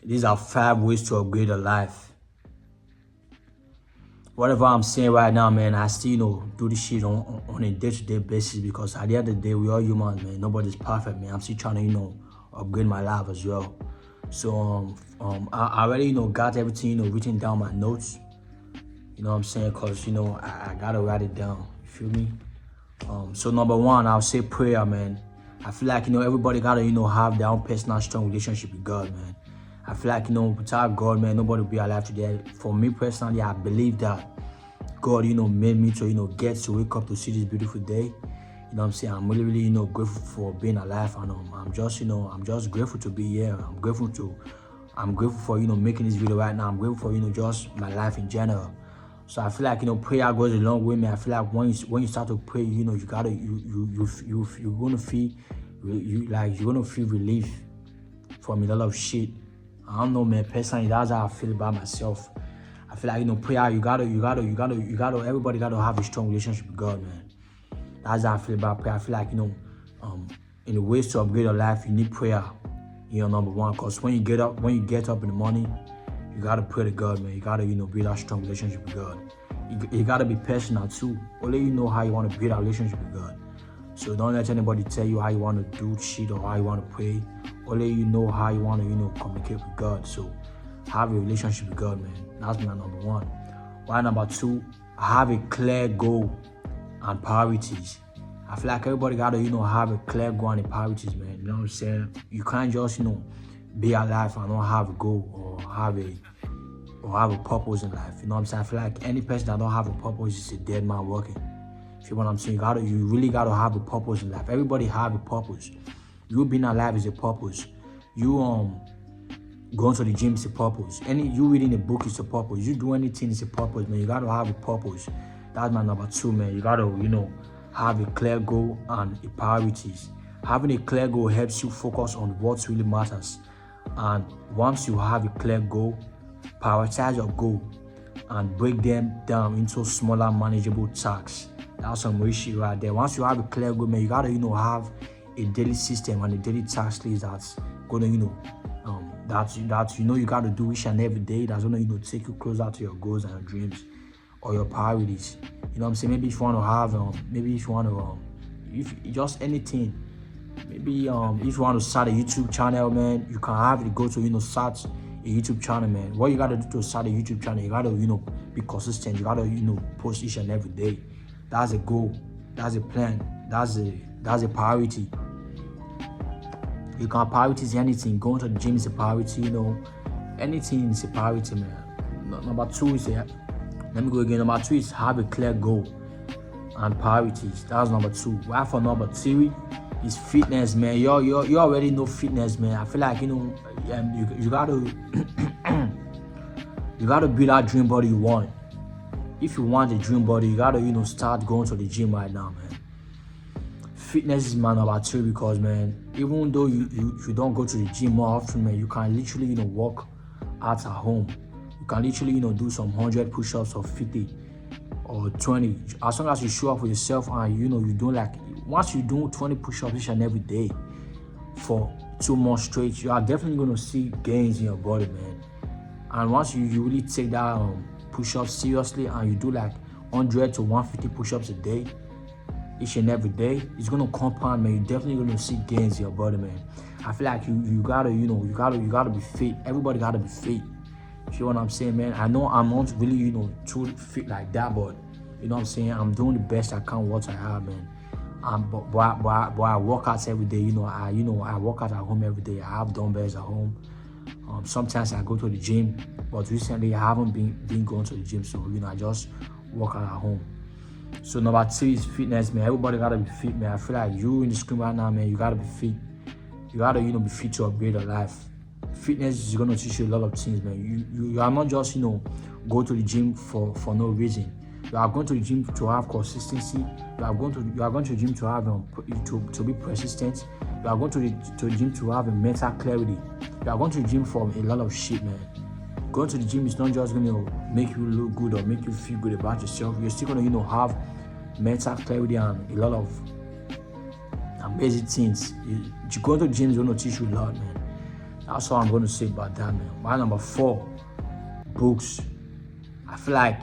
These are 5 ways to upgrade your life. Whatever I'm saying right now, man, I still, do this shit on a day-to-day basis because at the end of the day, we all humans, man. Nobody's perfect, man. I'm still trying to, upgrade my life as well. So, I already, got everything, written down my notes. You know what I'm saying? Because, I gotta write it down. You feel me? So number 1, I'll say prayer, man. I feel like, everybody gotta, have their own personal strong relationship with God, man. I feel like, without God, man, nobody will be alive today. For me personally, I believe that God, made me to, get to wake up to see this beautiful day. You know what I'm saying? I'm really, really, grateful for being alive. And I'm just grateful to be here. I'm grateful for, making this video right now. I'm grateful for, just my life in general. So I feel like, prayer goes a long way, man. I feel like when you start to pray, you're gonna feel, you're gonna feel relief from a lot of shit. I don't know, man. Personally, that's how I feel about myself. I feel like, prayer, everybody gotta have a strong relationship with God, man. That's how I feel about prayer. I feel like, in the ways to upgrade your life, you need prayer. Number 1, because when you get up in the morning, you gotta pray to God, man. You gotta, build that strong relationship with God. You gotta be personal too. Only you know how you want to build a relationship with God. So don't let anybody tell you how you want to do shit or how you want to pray. Only you know how you want to, communicate with God. So have a relationship with God, man. That's my number 1. Why number 2? Have a clear goal and priorities. I feel like everybody gotta, have a clear goal and priorities, man. You know what I'm saying? You can't just, be alive and not have a goal or have a purpose in life. You know what I'm saying? I feel like any person that don't have a purpose is a dead man walking. You feel what I'm saying? You really gotta have a purpose in life. Everybody have a purpose. You being alive is a purpose. You going to the gym is a purpose. You reading a book is a purpose. You do anything is a purpose, man. You gotta have a purpose. That's my number 2, man. You gotta, have a clear goal and a priorities. Having a clear goal helps you focus on what really matters. And once you have a clear goal, prioritize your goal and break them down into smaller, manageable tasks. That's some real shit right there. Once you have a clear goal, man, you gotta, have a daily system and a daily task list that's gonna, you gotta do each and every day. That's gonna, take you closer to your goals and your dreams or your priorities. You know what I'm saying? Maybe if you want to have, if just anything. Maybe if you want to start a YouTube channel, man, you can have it go to, start a YouTube channel, man. What you gotta do to start a YouTube channel, you gotta, be consistent. You gotta, post each and every day. That's a goal. That's a plan. That's a priority. You can prioritize anything. Going to the gym is a priority, anything is a priority, man. Number 2 is let me go again. Number 2 is have a clear goal and priorities. That's number 2. Why for number 3? Is fitness, man. You already know fitness, man. I feel like, you gotta you gotta build that dream body you want. If you want a dream body, you gotta, start going to the gym right now, man. Fitness is my number 2 because, man, even though you don't go to the gym more often, man, you can literally, work out at home. You can literally, do some 100 push-ups or 50 or 20. As long as you show up for yourself and, you do once you do 20 push-ups each and every day for 2 months straight, you are definitely going to see gains in your body, man. And once you really take that push-ups seriously and you do like 100 to 150 push-ups a day, each and every day, it's going to compound, man. You're definitely going to see gains in your body, man. I feel like you gotta, you gotta be fit. Everybody gotta be fit. You feel what I'm saying, man? I know I'm not really, too fit like that, but you know what I'm saying? I'm doing the best I can what I have, man. But I work out every day. I work out at home every day. I have dumbbells at home. Sometimes I go to the gym, but recently I haven't been going to the gym, so I just work out at home. So number 3 is fitness, man. Everybody gotta be fit, man. I feel like you in the screen right now, man. You gotta be fit. You gotta be fit to upgrade your life. Fitness is gonna teach you a lot of things, man. You are not just go to the gym for no reason. You are going to the gym to have consistency. You are going to the gym to have to be persistent. You are going to the gym to have a mental clarity. You are going to the gym for a lot of shit, man. Going to the gym is not just going to make you look good or make you feel good about yourself. You're still going to have mental clarity and a lot of amazing things. Going to the gym is going to teach you a lot, man. That's all I'm going to say about that, man. Why number 4, books. I feel like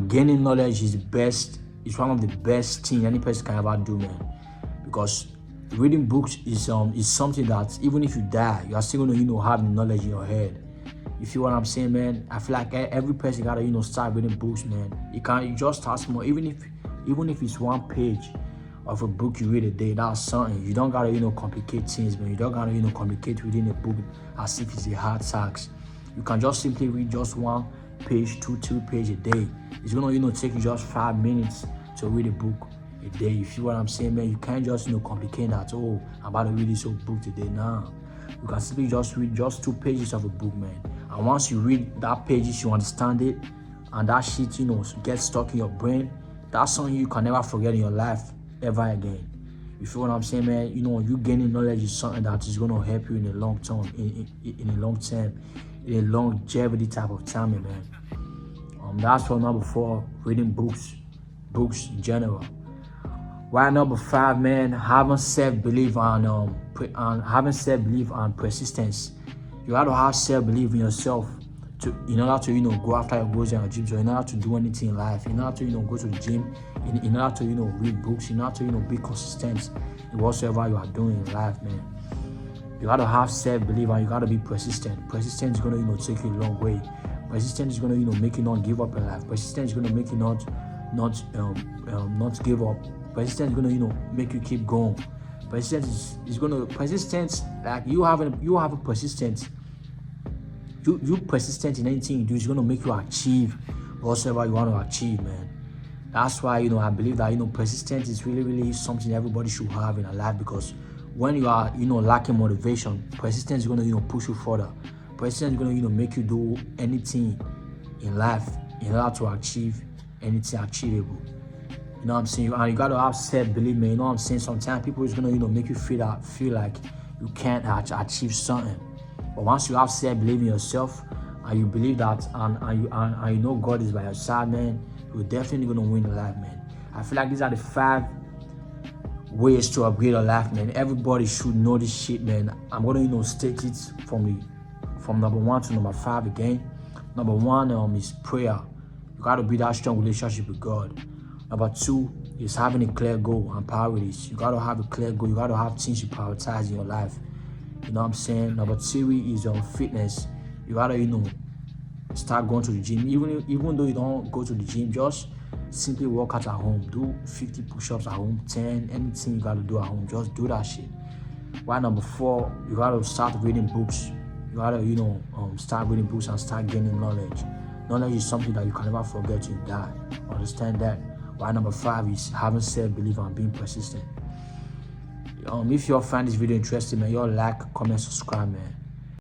gaining knowledge is the best. It's one of the best things any person can ever do, man. Because reading books is something that even if you die, you are still gonna have the knowledge in your head. You feel what I'm saying, man? I feel like every person gotta start reading books, man. You just start small, even if it's 1 page of a book you read a day. That's something. You don't gotta complicate things, man. You don't gotta complicate reading a book as if it's a hard task. You can just simply read just 1 page, 2 pages a day. It's gonna take you just 5 minutes to read a book a day. You feel what I'm saying, man? You can't just complicate that. Oh, I'm about to read this whole book today. Nah, you can simply just read just 2 pages of a book, man. And once you read that pages, you understand it, and that shit gets stuck in your brain. That's something you can never forget in your life ever again. You feel what I'm saying, man? You gaining knowledge is something that is gonna help you in the long term, in a longevity type of time, man. That's for number 4, reading books in general. Why number 5, man? Having self-belief and persistence. You have to have self-belief in yourself in order to go after your goals and your dreams, or in order to do anything in life, in order to go to the gym, in order to read books, in order to be consistent in whatsoever you are doing in life, man. You got to have self-belief and you got to be persistent. Persistence is going to take you a long way. Persistence is going to make you not give up in life. Persistence is going to make you not give up. Persistence is going to make you keep going. Persistence is going to like you have a persistence. You persistent in anything you do is going to make you achieve whatsoever you want to achieve, man. That's why I believe that persistence is really something everybody should have in their life, because when you are lacking motivation, persistence is going to push you further. Persistence is going to make you do anything in life in order to achieve anything achievable. You know what I'm saying? And you got to have self-belief, man. You know what I'm saying? Sometimes people is going to make you feel like you can't achieve something. But once you have self-belief in yourself and you believe that and you know God is by your side, man, you're definitely going to win in life, man. I feel like these are the 5 ways to upgrade your life, man. Everybody should know this shit, man. I'm going to state it from number 1 to number 5 again. Number 1 is prayer. You got to build that strong relationship with God. Number 2 is having a clear goal and priorities. You got to have a clear goal. You got to have things you prioritize in your life. You know what I'm saying? Number 3 is fitness. You got to start going to the gym. Even though you don't go to the gym, just simply work out at home. Do 50 push-ups at home, 10, anything you got to do at home. Just do that shit. While number 4, you got to start reading books. You got to start reading books and start gaining knowledge. Knowledge is something that you can never forget till you die. Understand that? While number 5 is having self-belief and being persistent. If you all find this video interesting, man, you all like, comment, subscribe, man.